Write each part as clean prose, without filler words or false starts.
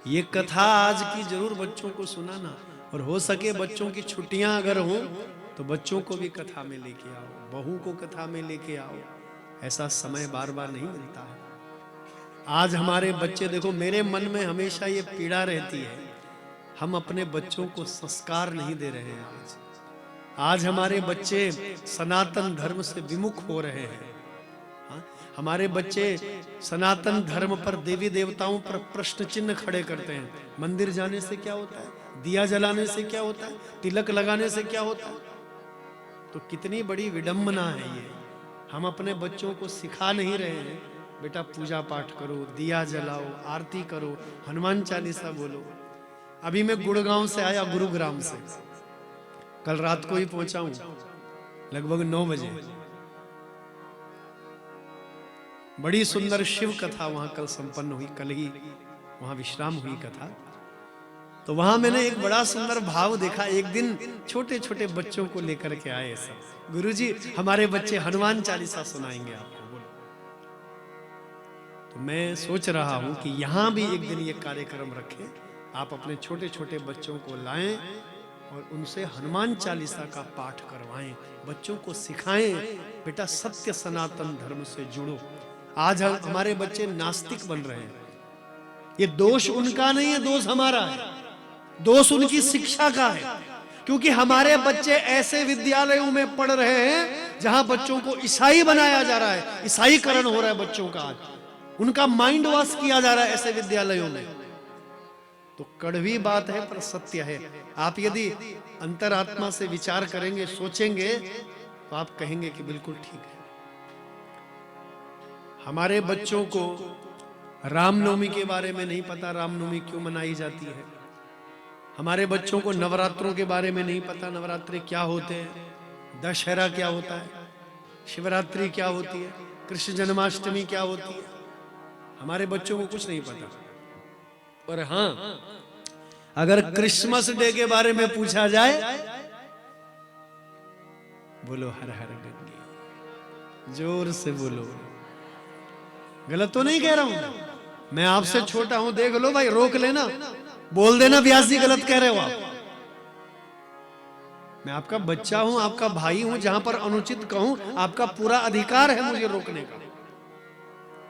ये कथा आज की जरूर बच्चों को सुनाना, और हो सके बच्चों की छुट्टियां अगर हों तो बच्चों को भी कथा में लेके आओ, बहू को कथा में लेके आओ। ऐसा समय बार बार नहीं मिलता है। आज हमारे बच्चे देखो, मेरे मन में हमेशा ये पीड़ा रहती है, हम अपने बच्चों को संस्कार नहीं दे रहे हैं। आज हमारे बच्चे सनातन धर्म से विमुख हो रहे हैं। हाँ? हमारे बच्चे सनातन धर्म पर, देवी देवताओं पर प्रश्न चिन्ह खड़े करते हैं। मंदिर जाने से क्या होता है, दिया जलाने से क्या होता है, तिलक लगाने से क्या होता है। तो कितनी बड़ी विडंबना है ये। हम अपने बच्चों को सिखा नहीं रहे हैं, बेटा पूजा पाठ करो, दिया जलाओ, आरती करो, हनुमान चालीसा बोलो। अभी मैं गुड़गांव से आया, गुरुग्राम से, कल रात को ही पहुंचा हूं, लगभग 9 बजे। बड़ी सुंदर शिव कथा वहां कल संपन्न हुई, कल ही वहां विश्राम हुई कथा। तो वहां मैंने एक बड़ा सुंदर भाव देखा। एक दिन छोटे छोटे बच्चों को लेकर के आए सब, गुरुजी हमारे बच्चे हनुमान चालीसा सुनाएंगे आपको, बोलो। तो मैं सोच रहा हूं कि यहां भी एक दिन ये कार्यक्रम रखें, आप अपने छोटे छोटे बच्चों को लाएं और उनसे हनुमान चालीसा का पाठ करवाएं, बच्चों को सिखाएं, बेटा सत्य सनातन धर्म से जुड़ो। आज हमारे बच्चे नास्तिक बन रहे हैं। ये दोष उनका नहीं है, दोष हमारा है, दोष उनकी शिक्षा का है। क्योंकि हमारे बच्चे ऐसे विद्यालयों में पढ़ रहे हैं जहां बच्चों को ईसाई बनाया जा रहा है, ईसाईकरण हो रहा है बच्चों का। आज उनका माइंड वॉश किया जा रहा है ऐसे विद्यालयों में। तो कड़वी बात है पर सत्य है। आप यदि अंतरात्मा से विचार करेंगे, सोचेंगे, तो आप कहेंगे कि बिल्कुल ठीक है। हमारे बच्चों को रामनवमी के बारे में नहीं पता, रामनवमी क्यों मनाई जाती है। हमारे बच्चों को नवरात्रों के बारे में नहीं पता, नवरात्रि क्या होते हैं, दशहरा क्या होता है, शिवरात्रि क्या होती है, कृष्ण जन्माष्टमी क्या होती है। हमारे बच्चों को कुछ नहीं पता। और हां, अगर क्रिसमस डे के बारे में पूछा जाए, बोलो हर हर गंगे, जोर से बोलो। गलत तो नहीं कह रहा हूं, मैं आपसे छोटा हूं, देख लो भाई, रोक लेना, बोल देना व्यास जी गलत कह रहे हो आप। मैं आपका बच्चा हूं, आपका भाई हूं, जहां पर अनुचित कहूं आपका पूरा अधिकार है मुझे रोकने का।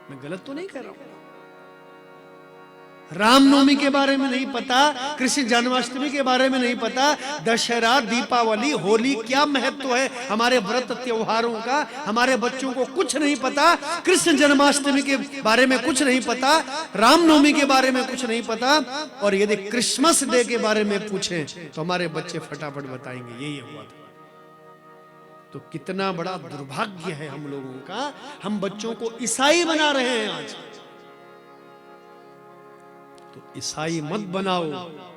मैं गलत तो नहीं कह रहा हूं। रामनवमी के बारे में नहीं पता, कृष्ण जन्माष्टमी के बारे में नहीं पता, दशहरा, दीपावली, होली क्या महत्व है हमारे व्रत त्योहारों का, हमारे बच्चों को कुछ नहीं पता। कृष्ण जन्माष्टमी के बारे में कुछ नहीं पता, रामनवमी के बारे में कुछ नहीं पता। और यदि क्रिसमस डे के बारे में पूछें तो हमारे बच्चे फटाफट बताएंगे यही हुआ था। तो कितना बड़ा दुर्भाग्य है हम लोगों का, हम बच्चों को ईसाई बना रहे हैं आज। तो ईसाई मत बनाओ,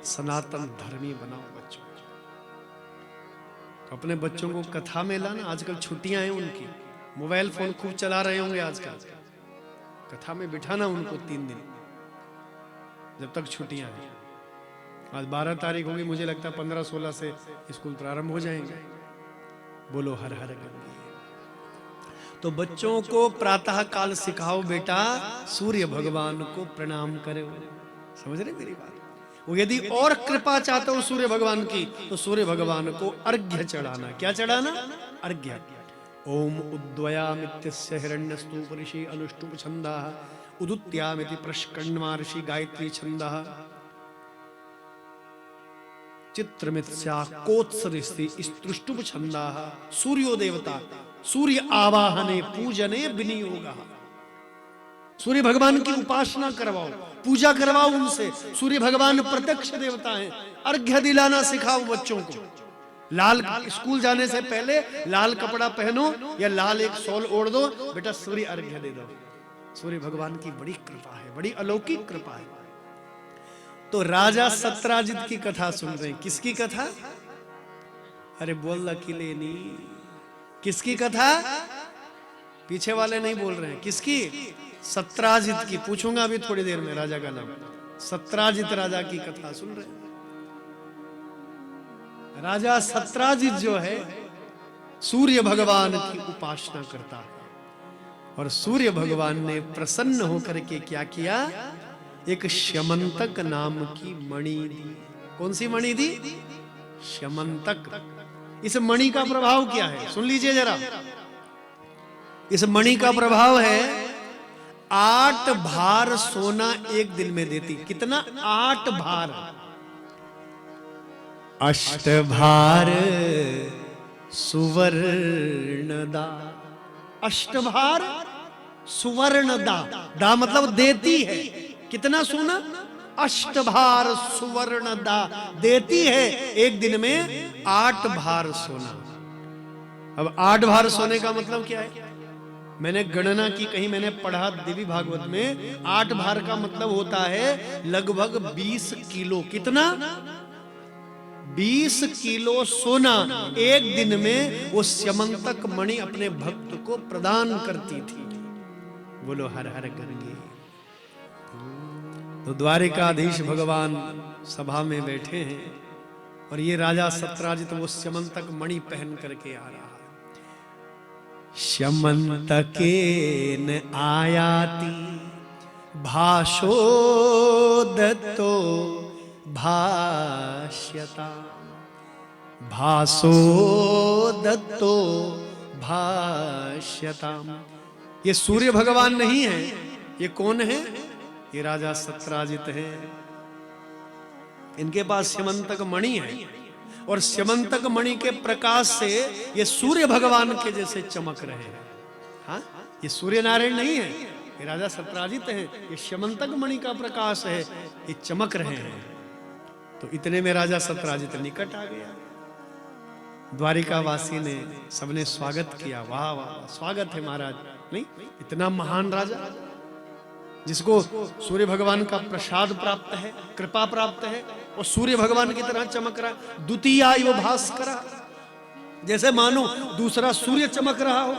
सनातन धर्मी बनाओ बच्चों को। तो अपने बच्चों को कथा में लाना। आजकल छुट्टियां हैं उनकी, मोबाइल फोन खूब चला रहे होंगे आजकल। कथा में बिठाना उनको 3 दिन, जब तक छुट्टियां हैं। आज 12 तारीख होगी, मुझे लगता है 15-16 से स्कूल प्रारंभ हो जाएंगे। बोलो हर हर गंगे। तो बच्चों को प्रातः काल सिखाओ, बेटा सूर्य भगवान को प्रणाम करो। समझ रहे मेरी बात? वो यदि और कृपा चाहते हो सूर्य भगवान की, तो सूर्य भगवान को अर्घ्य चढ़ाना। क्या चढ़ाना? अर्घ्य। ओम उद्वयामित्यस्य हिरण्यस्तूप ऋषि अनुष्टुप छंदः उदुत्यामिति प्रष्कण्वा ऋषि गायत्री छंदः चित्रमित्स्या कोत्सरिस्ति स्तुष्टुप छंदः सूर्यो देवता सूर्य आवाहने पूजने विनियोगः। सूर्य भगवान की उपासना करवाओ, पूजा करवाओ उनसे। सूर्य भगवान प्रत्यक्ष देवता हैं। अर्घ्य दिलाना सिखाओ बच्चों को। लाल, स्कूल जाने से पहले लाल कपड़ा पहनो या लाल एक शॉल ओढ़ दो, बेटा सूर्य अर्घ्य दे दो। सूर्य भगवान की बड़ी कृपा है, बड़ी अलौकिक कृपा है। तो राजा सत्राजित की कथा सुन रहे हैं। किसकी कथा? अरे बोल अकेले नहीं, किसकी कथा? पीछे वाले नहीं बोल रहे हैं। किसकी? सत्राजित की। पूछूंगा अभी थोड़ी देर में राजा का नाम। सत्राजित राजा की कथा सुन रहे हैं। राजा सत्राजित जो है सूर्य भगवान की उपासना करता है, और सूर्य भगवान ने प्रसन्न होकर के क्या किया? एक श्यमंतक नाम की मणि दी। कौन सी मणि दी? श्यमंतक। इस मणि का प्रभाव क्या है सुन लीजिए जरा। इस मणि का प्रभाव है 8 भार सोना एक दिन में देती। कितना? 8 भार। अष्ट भार सुवर्णदा। अष्टभार सुवर्णदा। दा मतलब देती है। कितना सोना? अष्टभार सुवर्णदा देती है एक दिन में 8 भार सोना। अब 8 भार सोने का मतलब क्या है? मैंने गणना की, कहीं मैंने पढ़ा देवी भागवत में 8 भार का मतलब होता है लगभग 20 किलो। कितना? 20 किलो सोना एक दिन में वो श्यमंतक मणि अपने भक्त को प्रदान करती थी। बोलो हर हर गंगे। तो द्वारिकाधीश भगवान सभा में बैठे हैं और ये राजा सत्राजित वो श्यमंतक मणि पहन करके आ रहा है। श्यमंतकेन आयाति भाषो दत्तो भाष्यता। भासो दत्तो भाष्यता। ये सूर्य भगवान नहीं है। ये कौन है? ये राजा सत्राजित है। इनके पास श्यमंतक मणि है और श्यमंतक मणि के प्रकाश से ये सूर्य भगवान के जैसे चमक रहे हैं। हाँ, ये सूर्य नारायण नहीं है, ये राजा सत्राजित है। ये श्यमंतक मणि का प्रकाश है, ये चमक रहे हैं। तो इतने में राजा सत्राजित निकट आ गया। द्वारिका वासी ने सबने स्वागत किया। वाह वाह, स्वागत है महाराज। नहीं, इतना महान राजा जिसको सूर्य भगवान का प्रसाद प्राप्त है, कृपा प्राप्त है और सूर्य भगवान की तरह चमक रहा। द्वितीया इव भास्कर, जैसे मानो दूसरा सूर्य चमक रहा हो।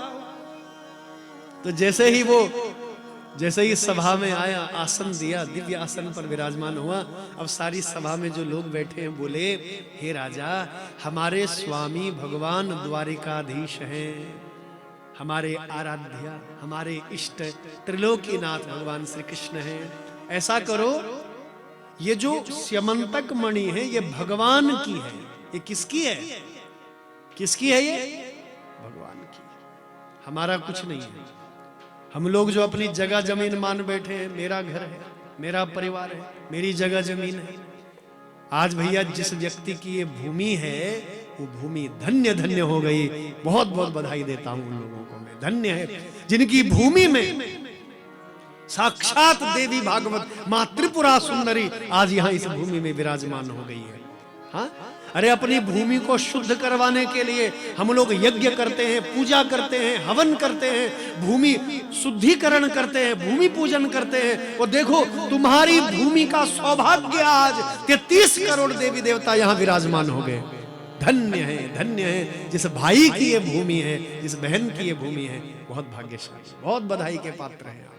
तो जैसे ही सभा में आया, आसन दिया, दिव्य आसन पर विराजमान हुआ। अब सारी सभा में जो लोग बैठे हैं बोले, हे राजा, हमारे स्वामी भगवान द्वारिकाधीश हैं, हमारे आराध्य, हमारे इष्ट त्रिलोकीनाथ भगवान श्री कृष्ण हैं। ऐसा करो, ये जो श्यमंतक मणि है ये भगवान की है। ये किसकी है? किसकी है? ये भगवान की। हमारा कुछ नहीं है। हम लोग जो अपनी जगह जमीन मान बैठे हैं, मेरा घर है, मेरा परिवार है, मेरी जगह जमीन है। आज भैया जिस व्यक्ति की ये भूमि है वो भूमि धन्य धन्य हो गई। बहुत बहुत बधाई देता हूं उन लोगों को मैं। धन्य है जिनकी भूमि में साक्षात देवी भागवत मां त्रिपुरा सुंदरी आज यहाँ इस भूमि में विराजमान हो गई है। हाँ, अरे अपनी भूमि को शुद्ध करवाने के लिए हम लोग यज्ञ करते हैं, पूजा करते हैं, हवन करते हैं, भूमि शुद्धिकरण करते हैं, भूमि पूजन करते हैं। और देखो तुम्हारी भूमि का सौभाग्य आज कि 30 करोड़ देवी देवता यहाँ विराजमान हो गए। धन्य है जिस भाई की ये भूमि है, जिस बहन की ये भूमि है। बहुत भाग्यशाली, बहुत बधाई के पात्र हैं।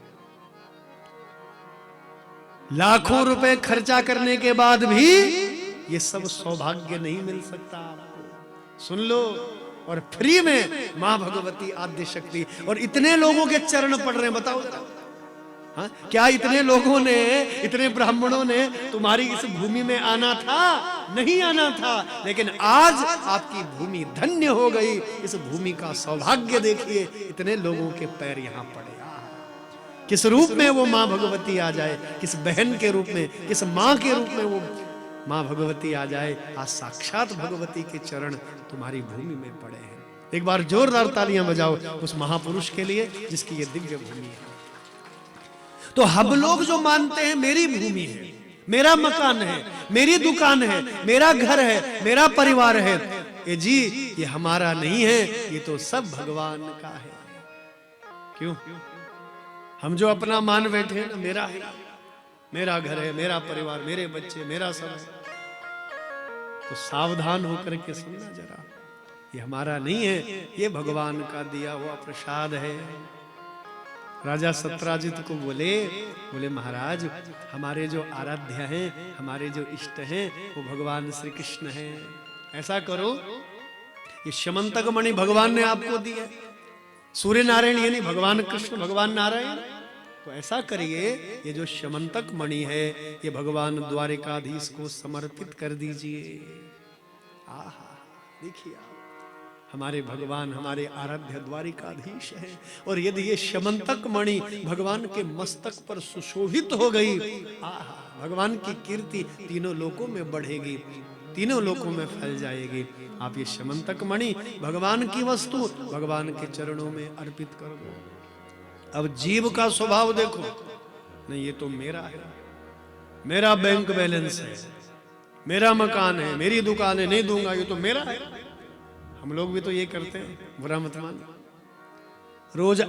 लाखों रुपए खर्चा करने के बाद भी ये सब सौभाग्य नहीं मिल सकता आपको। सुन लो, और फ्री में मां भगवती आद्य शक्ति, और इतने लोगों के चरण पड़ रहे हैं। बताओ जरा, हाँ, क्या इतने लोगों ने, इतने ब्राह्मणों ने तुम्हारी इस भूमि में आना था? नहीं आना था, लेकिन आज आपकी भूमि धन्य हो गई। इस भूमि का सौभाग्य देखिए, इतने लोगों के पैर यहाँ पड़े। किस रूप में वो मां भगवती आ जाए, किस बहन के रूप में, किस मां के रूप में वो मां भगवती आ जाए। आज साक्षात भगवती के चरण तुम्हारी भूमि में पड़े हैं। एक बार जोरदार तालियां बजाओ उस महापुरुष के लिए जिसकी ये दिव्य भूमि है। तो हम लोग जो मानते हैं मेरी भूमि है, मेरा मकान है, मेरी दुकान है, मेरा घर है, मेरा परिवार है, ये जी ये हमारा नहीं है, ये तो सब भगवान का है। क्यों? हम जो अपना मान बैठे हैं ना, मेरा है, मेरा घर है, मेरा परिवार, मेरे बच्चे, मेरा सब है, तो सावधान होकर के सुनना जरा, ये हमारा नहीं है, ये भगवान का दिया हुआ प्रसाद है। राजा सत्राजित को बोले महाराज, हमारे जो आराध्य हैं, हमारे जो इष्ट हैं, वो भगवान श्री कृष्ण हैं। ऐसा करो, ये श्यमंतक मणि भगवान ने आपको दी है। सूर्य नारायण ये नहीं, भगवान कृष्ण, भगवान नारायण। तो ऐसा करिए, ये जो शमंतक मणि है ये भगवान द्वारिकाधीश को समर्पित कर दीजिए। आहा, देखिए आप, हमारे भगवान हमारे आराध्य द्वारिकाधीश हैं, और यदि ये शमंतक मणि भगवान के मस्तक पर सुशोभित हो गई, आहा, भगवान की कीर्ति तीनों लोकों में बढ़ेगी, तीनों लोकों में फैल जाएगी। आप ये शमंतक मणि भगवान की वस्तु भगवान के चरणों में अर्पित कर दो। अब जीव का स्वभाव देखो, नहीं ये तो मेरा है, मेरा बैंक बैलेंस है, मेरा मकान है, मेरी दुकान है, नहीं दूंगा, ये तो मेरा है। हम लोग भी तो ये करते हैं, बुरा मत मान। रोज